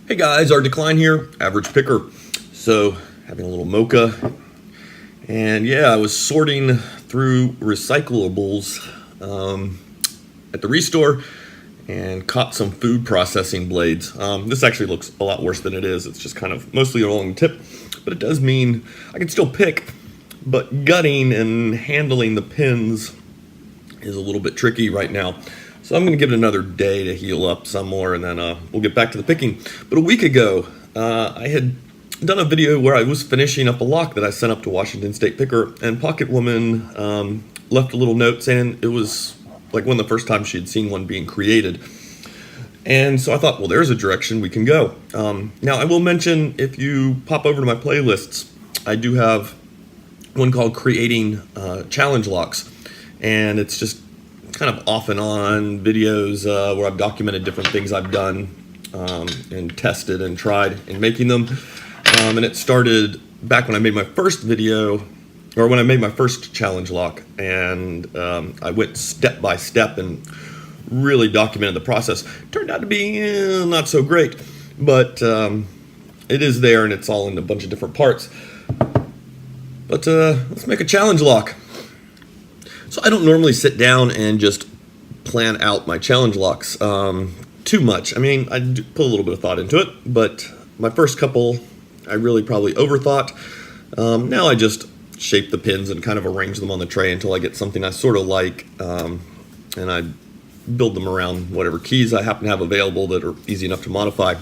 Hey guys, Art Decline here, average picker. So, having a little mocha. And yeah, I was sorting through recyclables at the restore and caught some food processing blades. This actually looks a lot worse than it is. It's just kind of mostly along the tip, but it does mean I can still pick, but gutting and handling the pins is a little bit tricky right now. So I'm going to give it another day to heal up some more, and then we'll get back to the picking. But a week ago, I had done a video where I was finishing up a lock that I sent up to Washington State Picker, and Pocket Woman left a little note saying it was like one of the first times she had seen one being created. And so I thought, well, there's a direction we can go. Now, I will mention, if you pop over to my playlists, I do have one called Creating Challenge Locks, and it's just kind of off and on videos where I've documented different things I've done and tested and tried in making them. And it started back when I made my first video, or when I made my first challenge lock, and I went step by step and really documented the process. Turned out to be not so great, but it is there and it's all in a bunch of different parts. But let's make a challenge lock. So I don't normally sit down and just plan out my challenge locks too much. I mean, I do put a little bit of thought into it, but my first couple I really probably overthought. Now I just shape the pins and kind of arrange them on the tray until I get something I sort of like, and I build them around whatever keys I happen to have available that are easy enough to modify.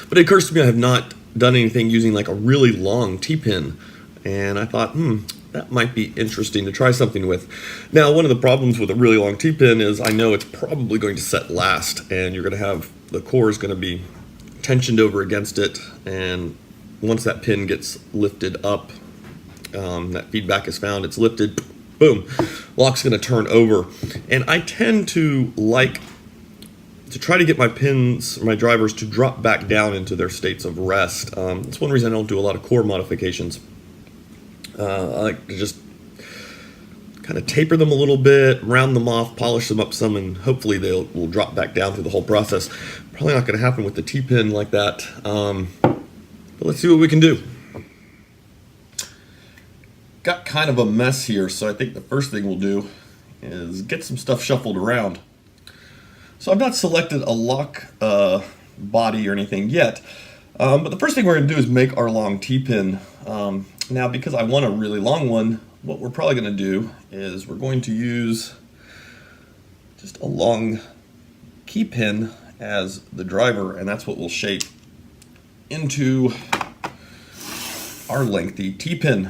But it occurs to me I have not done anything using like a really long T-pin, and I thought, that might be interesting to try something with. Now, one of the problems with a really long T-pin is I know it's probably going to set last, and you're going to have, the core is going to be tensioned over against it, and once that pin gets lifted up, that feedback is found, it's lifted, boom, lock's going to turn over. And I tend to like to try to get my pins, my drivers, to drop back down into their states of rest. That's one reason I don't do a lot of core modifications. I like to just kind of taper them a little bit, round them off, polish them up some, and hopefully they will drop back down through the whole process. Probably not going to happen with the T-pin like that, but let's see what we can do. Got kind of a mess here, so I think the first thing we'll do is get some stuff shuffled around. So I've not selected a lock body or anything yet, but the first thing we're going to do is make our long T-pin. Now, because I want a really long one, what we're probably going to do is we're going to use just a long key pin as the driver, and that's what we'll shape into our lengthy T-pin.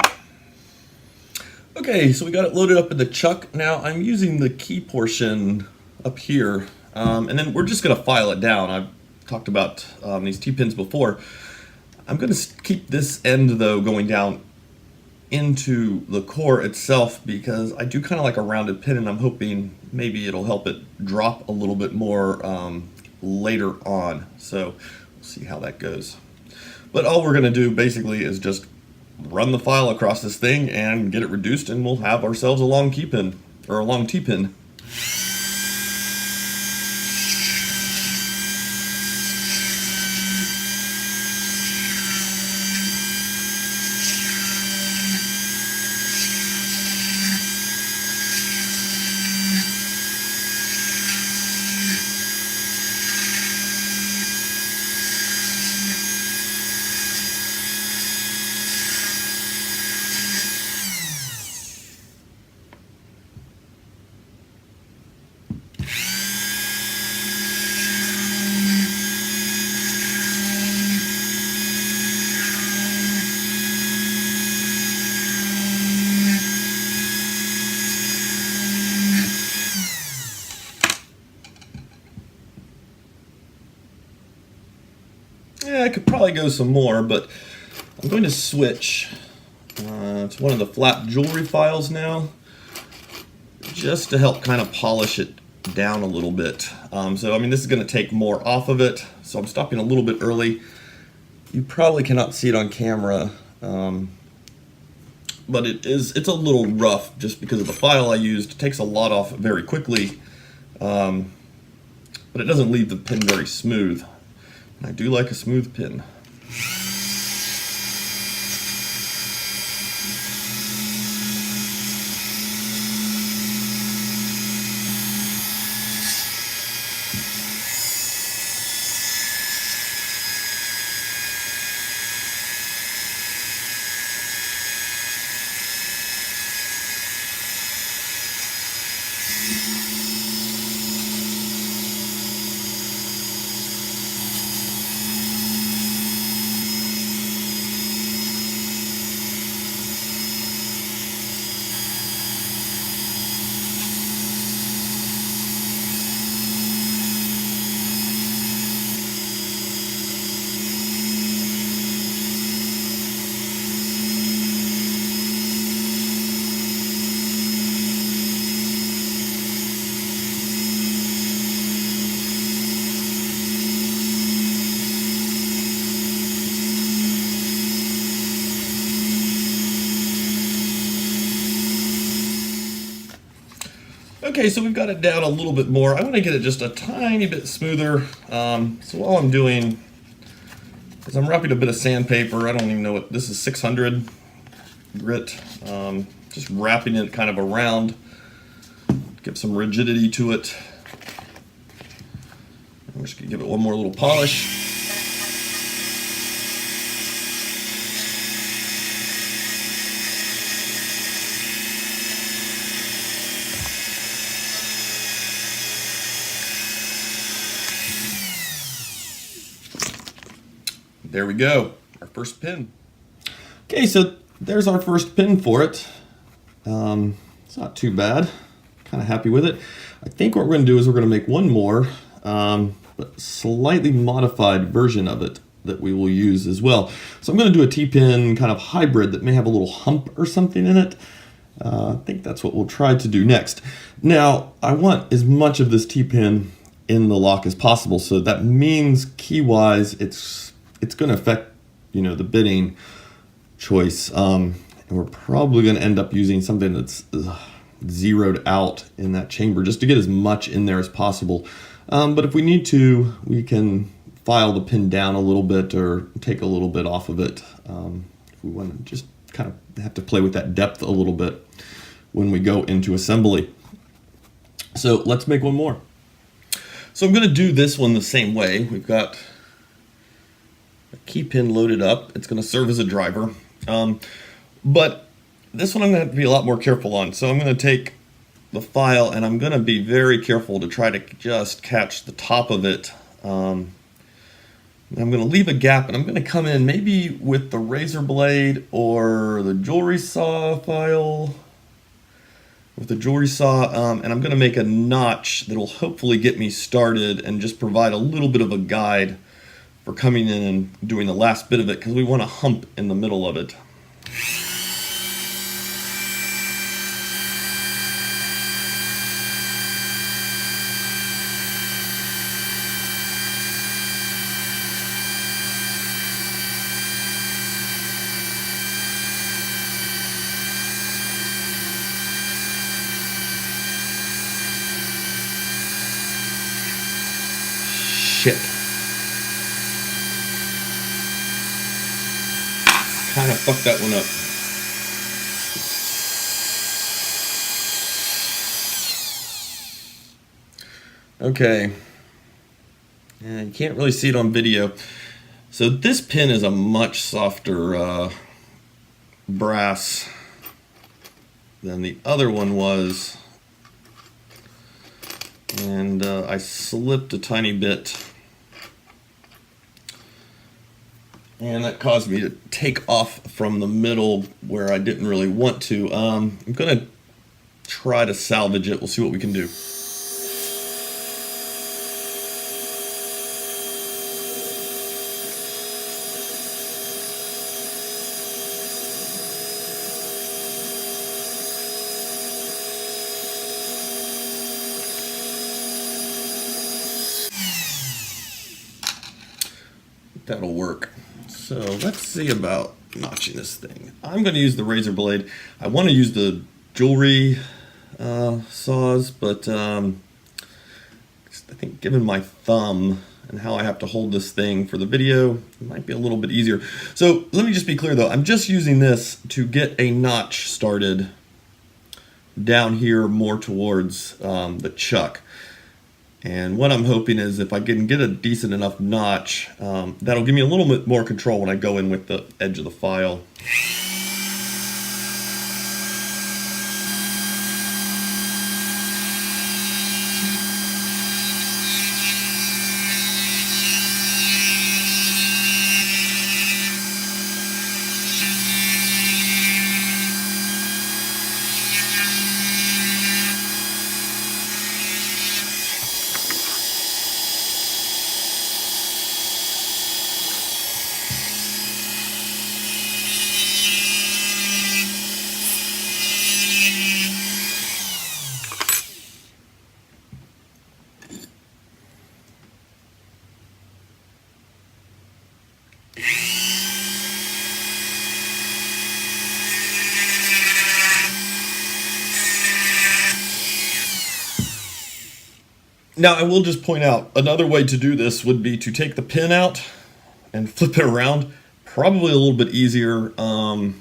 Okay, so we got it loaded up in the chuck. Now I'm using the key portion up here, and then we're just going to file it down. I've talked about these T-pins before. I'm going to keep this end, though, going down into the core itself because I do kind of like a rounded pin, and I'm hoping maybe it'll help it drop a little bit more later on. So we'll see how that goes. But all we're going to do basically is just run the file across this thing and get it reduced, and we'll have ourselves a long key pin, or a long T-pin. Yeah, I could probably go some more, but I'm going to switch to one of the flat jewelry files now, just to help kind of polish it down a little bit. So, I mean, this is going to take more off of it, so I'm stopping a little bit early. You probably cannot see it on camera, but it's a little rough just because of the file I used. It takes a lot off very quickly, but it doesn't leave the pin very smooth. I do like a smooth pin. Okay, so we've got it down a little bit more. I want to get it just a tiny bit smoother. So all I'm doing is I'm wrapping a bit of sandpaper. I don't even know what this is, 600 grit. Just wrapping it kind of around, give some rigidity to it. I'm just gonna give it one more little polish. There we go, our first pin. Okay, so there's our first pin for it. It's not too bad, kind of happy with it. I think what we're gonna do is we're gonna make one more, but slightly modified version of it that we will use as well. So I'm gonna do a T-pin kind of hybrid that may have a little hump or something in it. I think that's what we'll try to do next. Now, I want as much of this T-pin in the lock as possible, so that means key-wise, it's going to affect, you know, the bitting choice, and we're probably going to end up using something that's zeroed out in that chamber just to get as much in there as possible. But if we need to, we can file the pin down a little bit or take a little bit off of it. If we want to just kind of have to play with that depth a little bit when we go into assembly. So let's make one more. So I'm going to do this one the same way. We've got key pin loaded up. It's going to serve as a driver, but this one I'm going to have to be a lot more careful on. So I'm going to take the file and I'm going to be very careful to try to just catch the top of it. I'm going to leave a gap and I'm going to come in maybe with the razor blade or the jewelry saw file with the jewelry saw, and I'm going to make a notch that'll hopefully get me started and just provide a little bit of a guide for coming in and doing the last bit of it, because we want a hump in the middle of it. Shit. Kind of fucked that one up. Okay. Yeah, you can't really see it on video. So this pin is a much softer brass than the other one was. And I slipped a tiny bit. And that caused me to take off from the middle where I didn't really want to. I'm going to try to salvage it. We'll see what we can do. That'll work. So let's see about notching this thing. I'm going to use the razor blade. I want to use the jewelry saws, but I think given my thumb and and how I have to hold this thing for the video. It might be a little bit easier. So let me just be clear though, I'm just using this to get a notch started down here more towards the chuck. And what I'm hoping is if I can get a decent enough notch, that'll give me a little bit more control when I go in with the edge of the file. Now, I will just point out, another way to do this would be to take the pin out and flip it around. Probably a little bit easier. I'm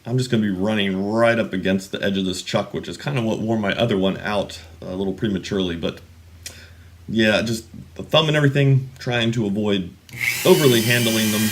just going to be running right up against the edge of this chuck, which is kind of what wore my other one out a little prematurely. But yeah, just the thumb and everything, trying to avoid overly handling them.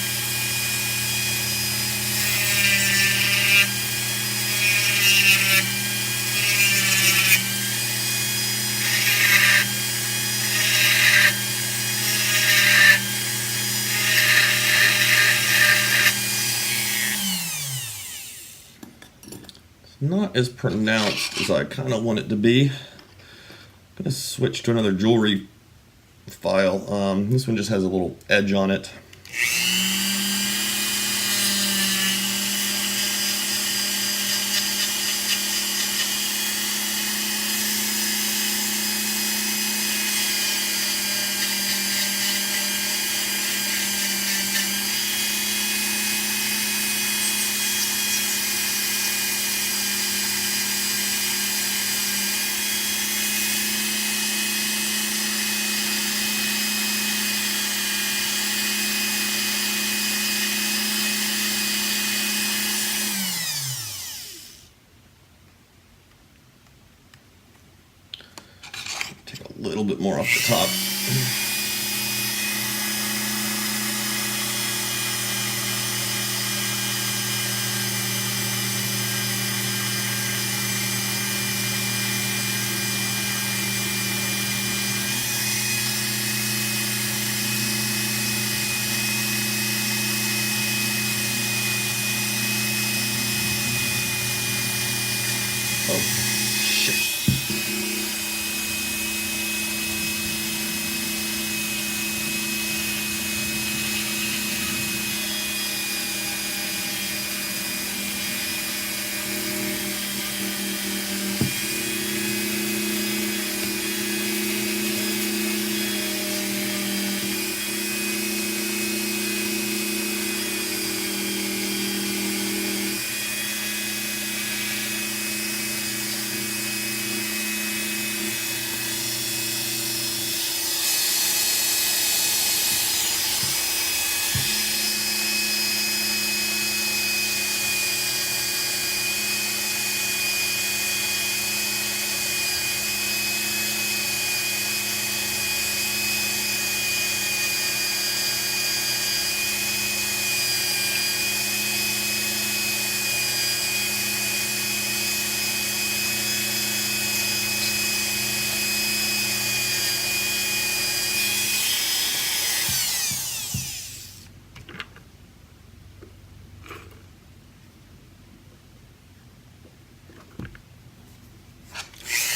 Not as pronounced as I kind of want it to be. I'm going to switch to another jewelry file. This one just has a little edge on it. A little bit more off the top. Oh, shit.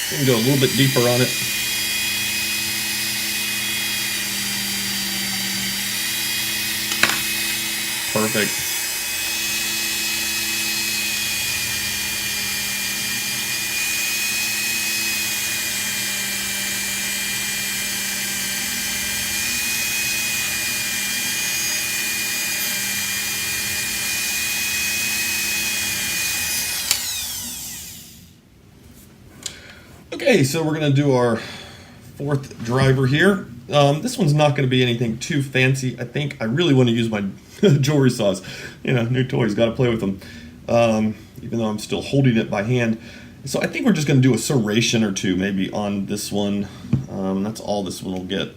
I'm going to go a little bit deeper on it. Perfect. Okay, so we're going to do our fourth driver here. This one's not going to be anything too fancy. I think I really want to use my jewelry saws. You know, new toys, got to play with them. Even though I'm still holding it by hand. So I think we're just going to do a serration or two maybe on this one. That's all this one will get.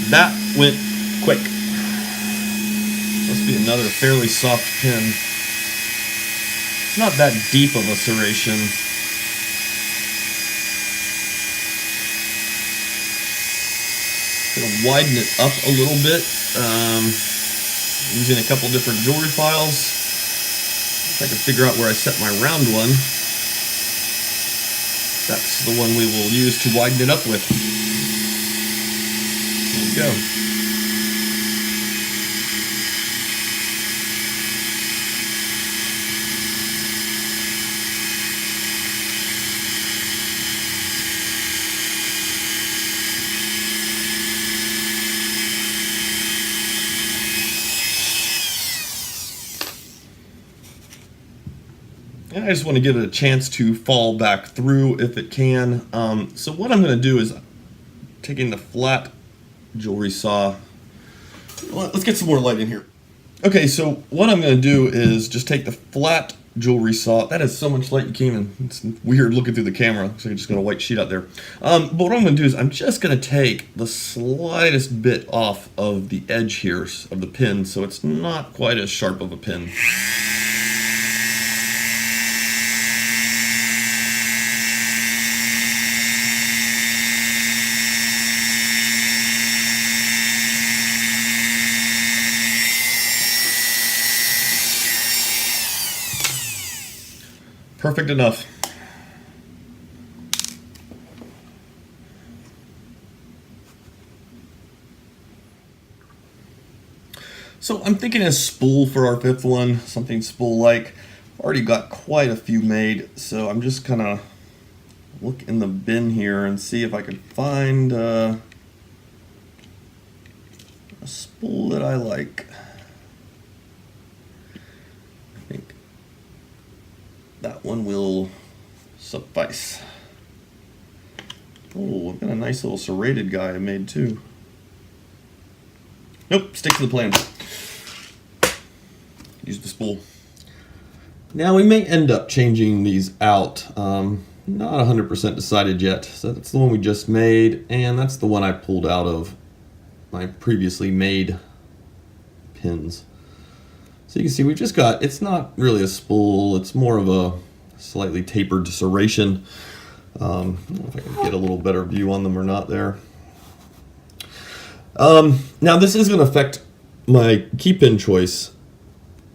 That went quick. Must be another fairly soft pin. It's not that deep of a serration. Gonna widen it up a little bit using a couple different jewelry files. If I can figure out where I set my round one, that's the one we will use to widen it up with. Go. And I just want to give it a chance to fall back through if it can. So what I'm going to do is taking the flat jewelry saw. Let's get some more light in here. Okay, so what I'm going to do is just take the flat jewelry saw. That is so much light you can't even, it's weird looking through the camera, so you're just got a white sheet out there. But what I'm going to do is I'm just going to take the slightest bit off of the edge here of the pin, so it's not quite as sharp of a pin. Perfect enough. So I'm thinking a spool for our fifth one, something spool-like. Already got quite a few made, so I'm just gonna look in the bin here and see if I can find a spool that I like. I think that one will suffice. Oh, I've got a nice little serrated guy I made too. Nope, stick to the plan. Use the spool. Now we may end up changing these out. Not 100% decided yet. So that's the one we just made, and that's the one I pulled out of my previously made pins. So you can see we've just got, it's not really a spool, it's more of a slightly tapered serration. I don't know if I can get a little better view on them or not there. Now this is going to affect my key pin choice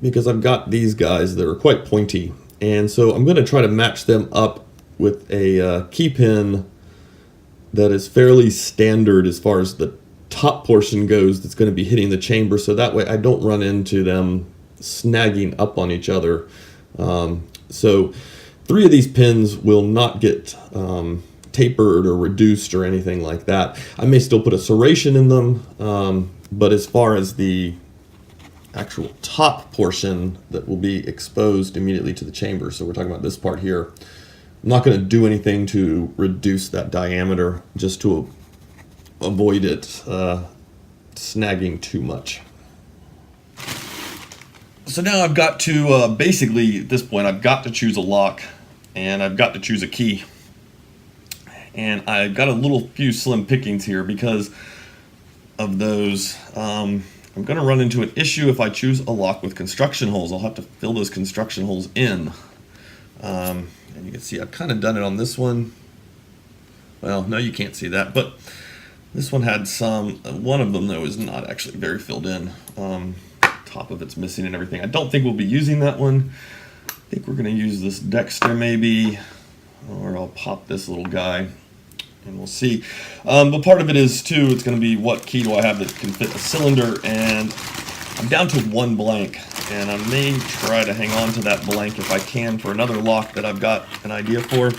because I've got these guys that are quite pointy, and so I'm going to try to match them up with a key pin that is fairly standard as far as the top portion goes that's going to be hitting the chamber, so that way I don't run into them snagging up on each other. So 3 of these pins will not get tapered or reduced or anything like that. I may still put a serration in them, but as far as the actual top portion that will be exposed immediately to the chamber, so we're talking about this part here, I'm not going to do anything to reduce that diameter just to avoid it snagging too much. So now I've got to, basically at this point, I've got to choose a lock and I've got to choose a key. And I've got a little few slim pickings here because of those. I'm going to run into an issue if I choose a lock with construction holes. I'll have to fill those construction holes in. And you can see I've kind of done it on this one. Well, no, you can't see that, but this one had some. One of them, though, is not actually very filled in. Top of it's missing and everything. I don't think we'll be using that one. I think we're going to use this Dexter maybe, or I'll pop this little guy and we'll see. But part of it is too, it's going to be what key do I have that can fit a cylinder, and I'm down to 1 blank. and I may try to hang on to that blank if I can for another lock that I've got an idea for.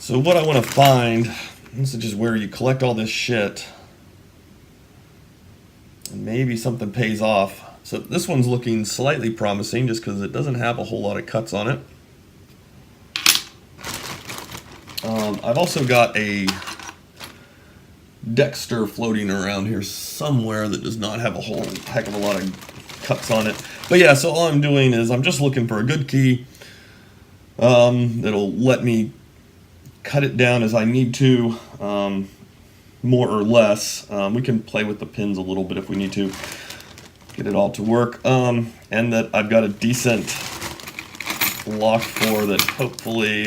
So what I want to find, this is just where you collect all this shit, and maybe something pays off. So this one's looking slightly promising just because it doesn't have a whole lot of cuts on it. I've also got a Dexter floating around here somewhere that does not have a whole heck of a lot of cuts on it. But yeah, so all I'm doing is I'm just looking for a good key that'll let me cut it down as I need to, more or less. We can play with the pins a little bit if we need to get it all to work, and that I've got a decent lock for that hopefully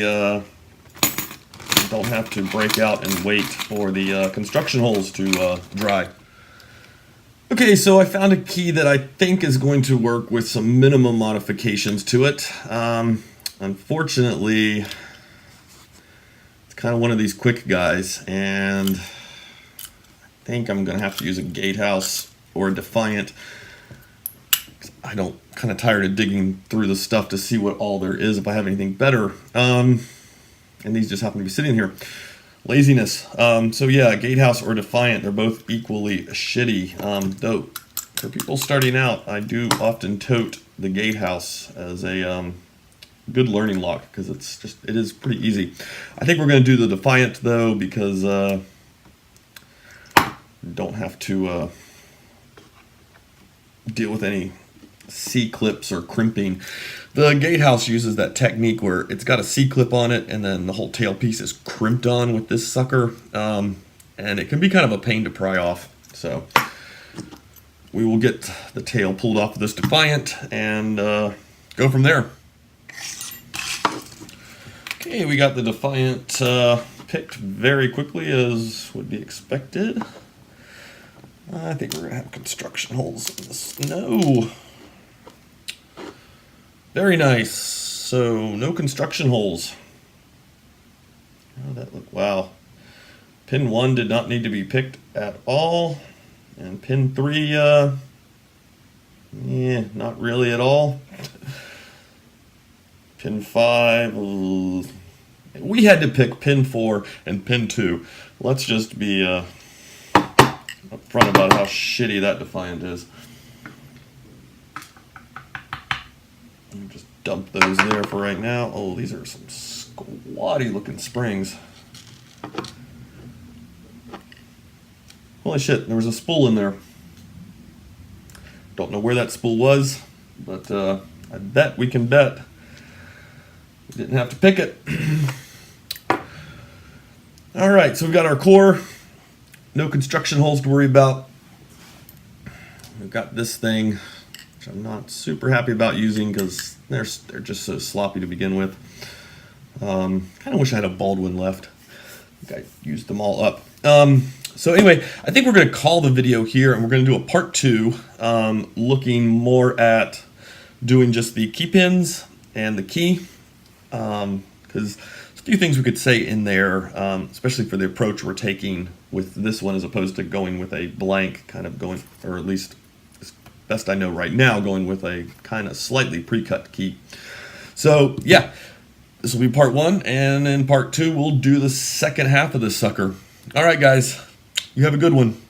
don't have to break out and wait for the construction holes to dry. Okay, so I found a key that I think is going to work with some minimum modifications to it. Unfortunately, it's kind of one of these quick guys, and I think I'm going to have to use a gatehouse or a Defiant. I don't kind of tired of digging through the stuff to see what all there is if I have anything better. And these just happen to be sitting here. Laziness. So yeah, Gatehouse or Defiant, they're both equally shitty. Though, for people starting out, I do often tote the Gatehouse as a good learning lock because it is pretty easy. I think we're going to do the Defiant though because don't have to deal with any C-clips or crimping. The Gatehouse uses that technique where it's got a C-clip on it and then the whole tail piece is crimped on with this sucker, and it can be kind of a pain to pry off. So we will get the tail pulled off of this Defiant and go from there. Okay, we got the Defiant picked very quickly as would be expected. I think we're going to have construction holes in this. No. Very nice. So, no construction holes. How did that look? Wow. Pin 1 did not need to be picked at all. And pin 3, yeah, not really at all. Pin 5, we had to pick pin 4 and pin 2. Let's just be upfront about how shitty that Defiant is. Just dump those there for right now. Oh, these are some squatty looking springs. Holy shit, there was a spool in there. Don't know where that spool was, but I bet we can bet we didn't have to pick it. Alright, so we've got our core. No construction holes to worry about. We've got this thing, which I'm not super happy about using because they're just so sloppy to begin with. Kind of wish I had a Baldwin left. I think I used them all up. So anyway, I think we're going to call the video here, and we're going to do a part 2, looking more at doing just the key pins and the key, because there's a few things we could say in there, especially for the approach we're taking with this one as opposed to going with a blank, kind of going, or at least as best I know right now, going with a kind of slightly pre-cut key. So yeah, this will be part 1, and in part 2 we'll do the second half of this sucker. All right, guys, you have a good one.